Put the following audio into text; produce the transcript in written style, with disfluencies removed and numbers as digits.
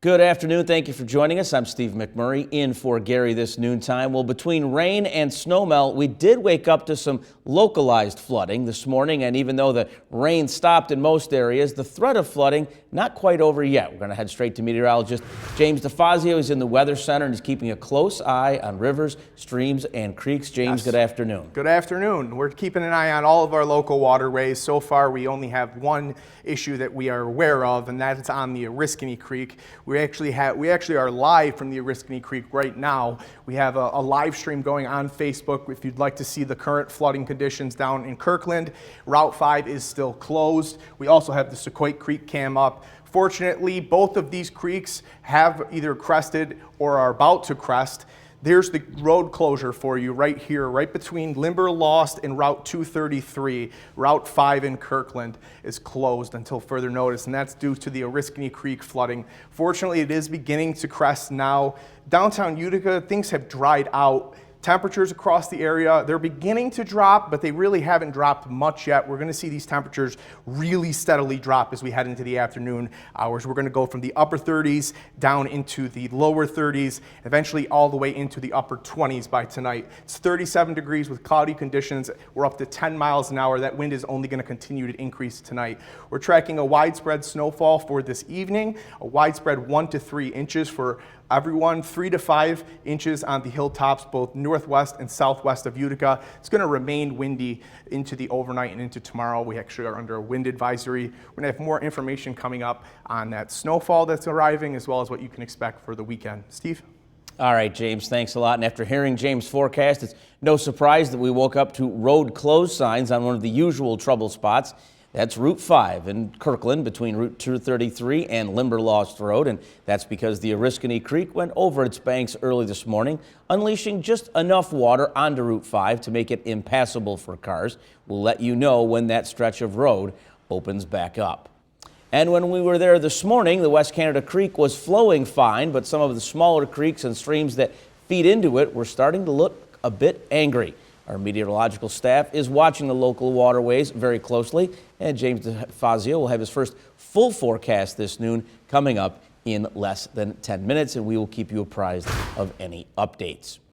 Good afternoon. Thank you for joining us. I'm Steve McMurray in for Gary this noontime. Well, between rain and snowmelt, we did wake up to some localized flooding this morning. And even though the rain stopped in most areas, the threat of flooding not quite over yet. We're going to head straight to meteorologist James DeFazio. He's in the Weather Center and he's keeping a close eye on rivers, streams, and creeks. James, good afternoon. Good afternoon. We're keeping an eye on all of our local waterways. So far, we only have one issue that we are aware of, and that's on the Oriskany Creek. We actually are live from the Oriskany Creek right now. We have a live stream going on Facebook. If you'd like to see the current flooding conditions down in Kirkland, Route 5 is still closed. We also have the Sequoia Creek cam up. Fortunately, both of these creeks have either crested or are about to crest. There's the road closure for you right here, right between Limberlost and Route 233. Route 5 in Kirkland is closed until further notice, and that's due to the Oriskany Creek flooding. Fortunately, it is beginning to crest now. Downtown Utica, things have dried out. Temperatures across the area, they're beginning to drop, but they really haven't dropped much yet. We're going to see these temperatures really steadily drop as we head into the afternoon hours. We're going to go from the upper 30s down into the lower 30s, eventually all the way into the upper 20s by tonight. It's 37 degrees with cloudy conditions. We're up to 10 miles an hour. That wind is only going to continue to increase tonight. We're tracking a widespread snowfall for this evening, a widespread 1 to 3 inches for everyone, 3 to 5 inches on the hilltops, both northwest and southwest of Utica. It's going to remain windy into the overnight and into tomorrow. We actually are under a wind advisory. We're going to have more information coming up on that snowfall that's arriving, as well as what you can expect for the weekend. Steve? All right, James, thanks a lot. And after hearing James' forecast, it's no surprise that we woke up to road closed signs on one of the usual trouble spots. That's Route 5 in Kirkland between Route 233 and Limberlost Road, and that's because the Oriskany Creek went over its banks early this morning, unleashing just enough water onto Route 5 to make it impassable for cars. We'll let you know when that stretch of road opens back up. And when we were there this morning, the West Canada Creek was flowing fine, but some of the smaller creeks and streams that feed into it were starting to look a bit angry. Our meteorological staff is watching the local waterways very closely, and James DeFazio will have his first full forecast this noon coming up in less than 10 minutes, and we will keep you apprised of any updates.